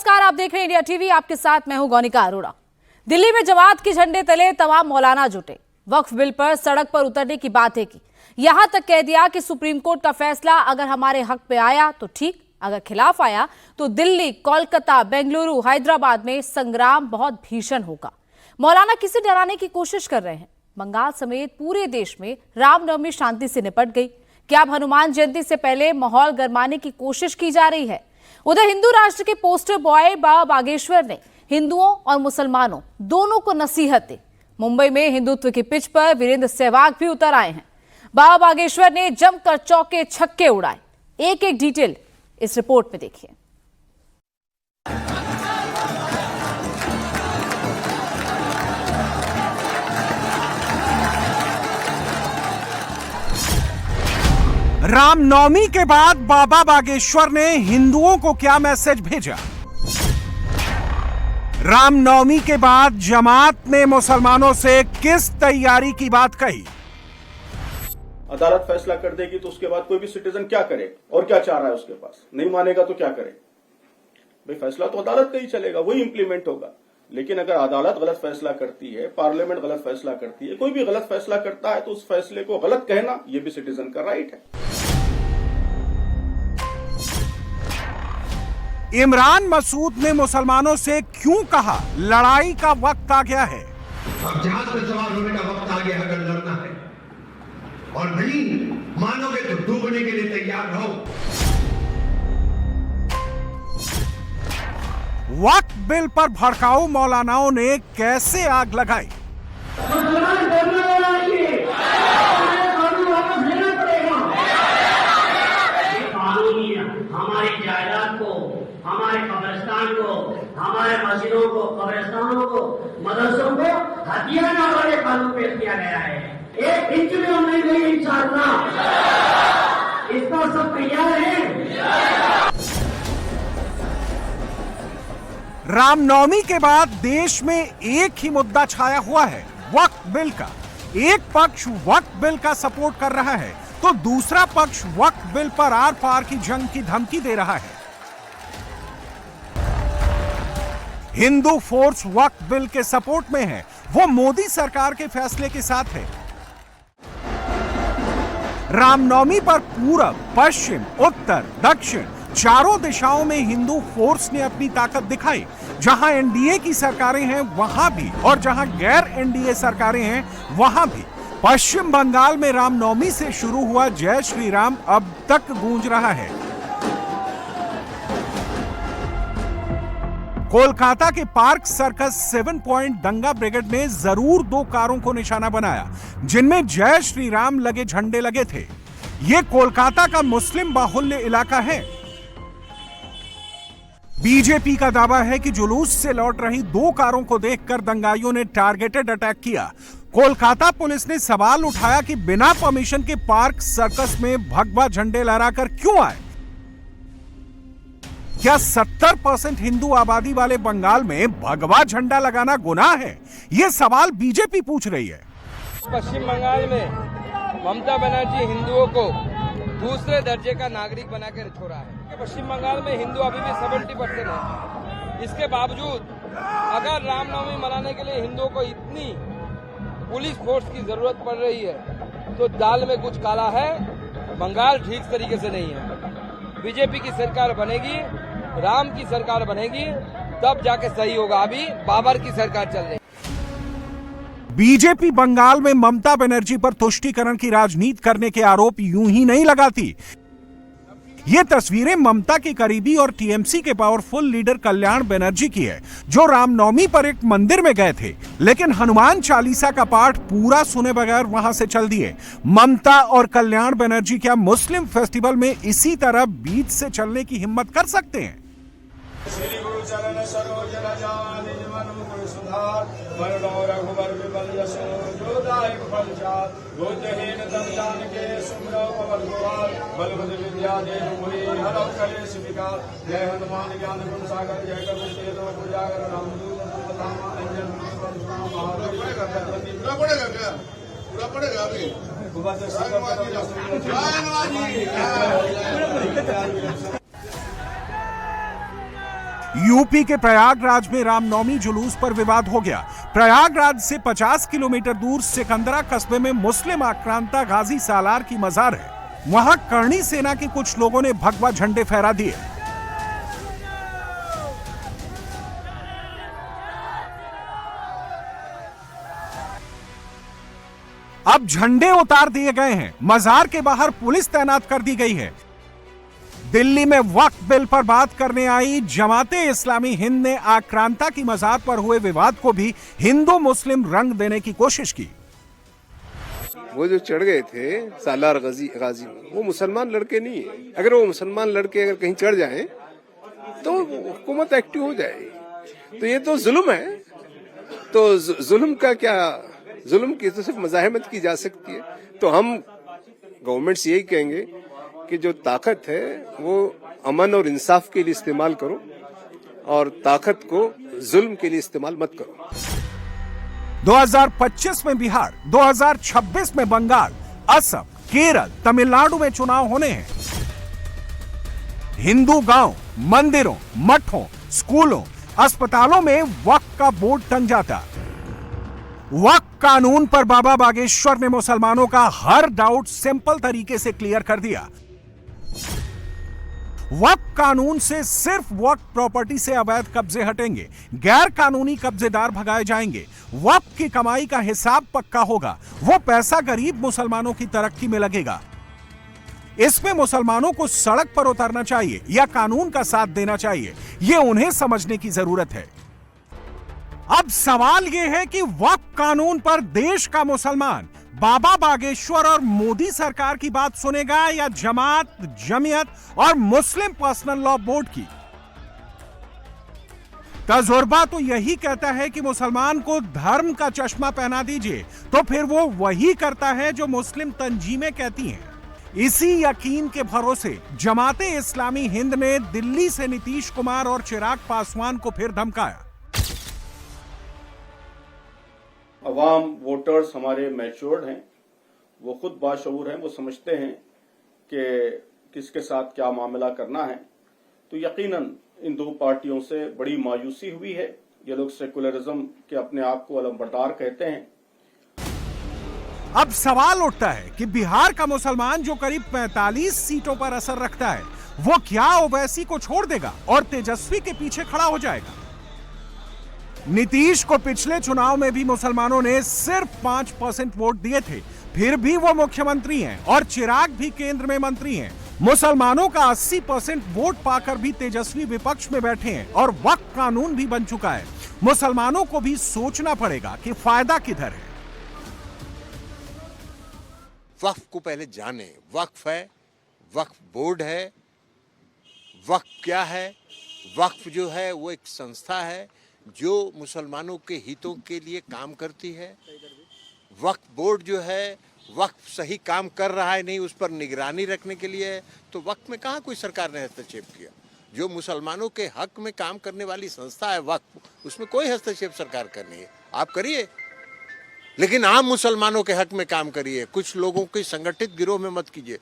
नमस्कार, आप देख रहे हैं इंडिया टीवी। आपके साथ मैं हूं गौनिका अरोड़ा। दिल्ली में जमात के झंडे तले तमाम मौलाना जुटे। वक्फ बिल पर सड़क पर उतरने की बातें की। यहां तक कह दिया कि सुप्रीम कोर्ट का फैसला अगर हमारे हक पे आया तो ठीक, अगर खिलाफ आया तो दिल्ली, कोलकाता, बेंगलुरु, हैदराबाद में संग्राम बहुत भीषण होगा। मौलाना किसे डराने की कोशिश कर रहे हैं? बंगाल समेत पूरे देश में रामनवमी शांति से निपट गई। क्या अब हनुमान जयंती से पहले माहौल गरमाने की कोशिश की जा रही है? उधर हिंदू राष्ट्र के पोस्टर बॉय बाबा बागेश्वर ने हिंदुओं और मुसलमानों दोनों को नसीहत दी। मुंबई में हिंदुत्व की पिच पर वीरेंद्र सहवाग भी उतर आए हैं। बाबा बागेश्वर ने जमकर चौके छक्के उड़ाए। एक एक डिटेल इस रिपोर्ट में देखिए। रामनवमी के बाद बाबा बागेश्वर ने हिंदुओं को क्या मैसेज भेजा? रामनवमी के बाद जमात ने मुसलमानों से किस तैयारी की बात कही? अदालत फैसला कर देगी तो उसके बाद कोई भी सिटीजन क्या करे और क्या चाह रहा है उसके पास, नहीं मानेगा तो क्या करे? भाई फैसला तो अदालत का ही चलेगा, वही इंप्लीमेंट होगा। लेकिन अगर अदालत गलत फैसला करती है, पार्लियामेंट गलत फैसला करती है, कोई भी गलत फैसला करता है तो उस फैसले को गलत कहना ये भी सिटीजन का राइट है। इमरान मसूद ने मुसलमानों से क्यों कहा लड़ाई का वक्त आ गया है? अब जहाज पर सवार होने का वक्त आ गया। अगर लड़ना है और नहीं मानोगे तो डूबने के लिए तैयार रहो। वक्फ बिल पर भड़काऊ मौलानाओं ने कैसे आग लगाई? हमारी जायदाद को, हमारे कब्रिस्तान को, हमारे मस्जिदों को, कब्रिस्तानों को, मदरसों को हथियाने वाले कानून पेश किया गया है। एक इंच में हम नहीं गए इंशाअल्लाह। इस पर सब तैयार हैं। रामनवमी के बाद देश में एक ही मुद्दा छाया हुआ है, वक्फ बिल का। एक पक्ष वक्फ बिल का सपोर्ट कर रहा है तो दूसरा पक्ष वक्फ बिल पर आर पार की जंग की धमकी दे रहा है। हिंदू फोर्स वक्फ बिल के सपोर्ट में है, वो मोदी सरकार के फैसले के साथ है। रामनवमी पर पूरब, पश्चिम, उत्तर, दक्षिण चारों दिशाओं में हिंदू फोर्स ने अपनी ताकत दिखाई। जहां एनडीए की सरकारें हैं वहां भी, और जहां गैर एनडीए सरकारें हैं वहां भी। पश्चिम बंगाल में रामनवमी से शुरू हुआ जय श्री राम अब तक गूंज रहा है। कोलकाता के पार्क सर्कस 7 पॉइंट दंगा ब्रिगेड ने जरूर 2 कारों को निशाना बनाया जिनमें जय श्री राम लगे झंडे लगे थे। यह कोलकाता का मुस्लिम बाहुल्य इलाका है। बीजेपी का दावा है कि जुलूस से लौट रही 2 कारों को देखकर दंगाइयों ने टारगेटेड अटैक किया। कोलकाता पुलिस ने सवाल उठाया कि बिना परमिशन के पार्क सर्कस में भगवा झंडे लहराकर क्यों आए? क्या 70% हिंदू आबादी वाले बंगाल में भगवा झंडा लगाना गुनाह है? यह सवाल बीजेपी पूछ रही है। पश्चिम बंगाल में ममता बनर्जी हिंदुओं को दूसरे दर्जे का नागरिक बनाकर छोड़ा है। पश्चिम बंगाल में हिंदू अभी भी 70% है। इसके बावजूद अगर रामनवमी मनाने के लिए हिंदुओं को इतनी पुलिस फोर्स की जरूरत पड़ रही है तो दाल में कुछ काला है। बंगाल ठीक तरीके से नहीं है। बीजेपी की सरकार बनेगी, राम की सरकार बनेगी, तब जाके सही होगा। अभी बाबर की सरकार चल रही है। बीजेपी बंगाल में ममता बनर्जी पर तुष्टीकरण की राजनीति करने के आरोप यूं ही नहीं लगाती। ये तस्वीरें ममता के करीबी और टीएमसी के पावरफुल लीडर कल्याण बनर्जी की है, जो रामनवमी पर एक मंदिर में गए थे लेकिन हनुमान चालीसा का पाठ पूरा सुने बगैर वहां से चल दिए। ममता और कल्याण बनर्जी क्या मुस्लिम फेस्टिवल में इसी तरह बीच से चलने की हिम्मत कर सकते हैं? श्री गुरु चरण सरोज रजा निज मन मुकुर सुधार मन रघुबर विबल यशो जो दायक फल चार बुद्धहीन तन जानिके सुमिरो पवन कुमार बल बुद्धि विद्या देहु मोहि हरव कलेश विकार जय हनुमान ज्ञान गुण सागर जय कपि तेजो उजागर रामदूत प्रताप अंजन पूरा पड़ेगा क्या? पूरा पड़ेगा अभी। यूपी के प्रयागराज में रामनवमी जुलूस पर विवाद हो गया। प्रयागराज से 50 किलोमीटर दूर सिकंदरा कस्बे में मुस्लिम आक्रांता गाजी सालार की मजार है। वहां करणी सेना के कुछ लोगों ने भगवा झंडे फहरा दिए। अब झंडे उतार दिए गए हैं। मजार के बाहर पुलिस तैनात कर दी गई है। दिल्ली में वक्फ बिल पर बात करने आई जमाते इस्लामी हिंद ने आक्रांता की मजार पर हुए विवाद को भी हिंदू मुस्लिम रंग देने की कोशिश की। वो जो चढ़ गए थे सालार गाजी वो मुसलमान लड़के नहीं है। अगर वो मुसलमान लड़के अगर कहीं चढ़ जाएं तो हुकूमत एक्टिव हो जाएगी। तो ये तो जुल्म है। तो जुल्म का क्या, जुल्म की तो सिर्फ मज़ाहमत की जा सकती है। तो हम गवर्नमेंट से यही कहेंगे कि जो ताकत है वो अमन और इंसाफ के लिए इस्तेमाल करो और ताकत को जुल्म के लिए इस्तेमाल मत करो। 2025 में बिहार, 2026 में बंगाल, असम, केरल, तमिलनाडु में चुनाव होने हैं। हिंदू गांव, मंदिरों, मठों, स्कूलों, अस्पतालों में वक्फ का बोर्ड टंग जाता। वक्फ कानून पर बाबा बागेश्वर ने मुसलमानों का हर डाउट सिंपल तरीके से क्लियर कर दिया। वक्फ कानून से सिर्फ वक्फ प्रॉपर्टी से अवैध कब्जे हटेंगे, गैर कानूनी कब्जेदार भगाए जाएंगे, वक्फ की कमाई का हिसाब पक्का होगा, वो पैसा गरीब मुसलमानों की तरक्की में लगेगा। इसमें मुसलमानों को सड़क पर उतरना चाहिए या कानून का साथ देना चाहिए, ये उन्हें समझने की जरूरत है। अब सवाल यह है कि वक्फ कानून पर देश का मुसलमान बाबा बागेश्वर और मोदी सरकार की बात सुनेगा या जमात, जमीयत और मुस्लिम पर्सनल लॉ बोर्ड की। तजुर्बा तो यही कहता है कि मुसलमान को धर्म का चश्मा पहना दीजिए तो फिर वो वही करता है जो मुस्लिम तंजीमें कहती हैं। इसी यकीन के भरोसे जमाते इस्लामी हिंद ने दिल्ली से नीतीश कुमार और चिराग पासवान को फिर धमकाया। अवाम वोटर्स हमारे मैच्योर्ड हैं, वो खुद बाशऊर हैं, वो समझते हैं कि किसके साथ क्या मामला करना है। तो यकीनन इन दो पार्टियों से बड़ी मायूसी हुई है। ये लोग सेकुलरिज्म के अपने आप को अलमबरदार कहते हैं। अब सवाल उठता है कि बिहार का मुसलमान जो करीब 45 सीटों पर असर रखता है, वो क्या ओवैसी को छोड़ देगा और तेजस्वी के पीछे खड़ा हो जाएगा? नीतीश को पिछले चुनाव में भी मुसलमानों ने सिर्फ 5% वोट दिए थे, फिर भी वो मुख्यमंत्री हैं और चिराग भी केंद्र में मंत्री हैं। मुसलमानों का 80% वोट पाकर भी तेजस्वी विपक्ष में बैठे हैं और वक्फ कानून भी बन चुका है। मुसलमानों को भी सोचना पड़ेगा कि फायदा किधर है। वक्फ को पहले जाने। वक्फ है, वक्फ बोर्ड है, वक्फ क्या है? वक्फ जो है वो एक संस्था है जो मुसलमानों के हितों के लिए काम करती है। वक्फ बोर्ड जो है वक्फ सही काम कर रहा है नहीं, उस पर निगरानी रखने के लिए है। तो वक्फ में कहाँ कोई सरकार ने हस्तक्षेप किया? जो मुसलमानों के हक में काम करने वाली संस्था है वक्फ, उसमें कोई हस्तक्षेप सरकार करनी है। आप करिए, लेकिन आम मुसलमानों के हक में काम करिए, कुछ लोगों के संगठित गिरोह में मत कीजिए।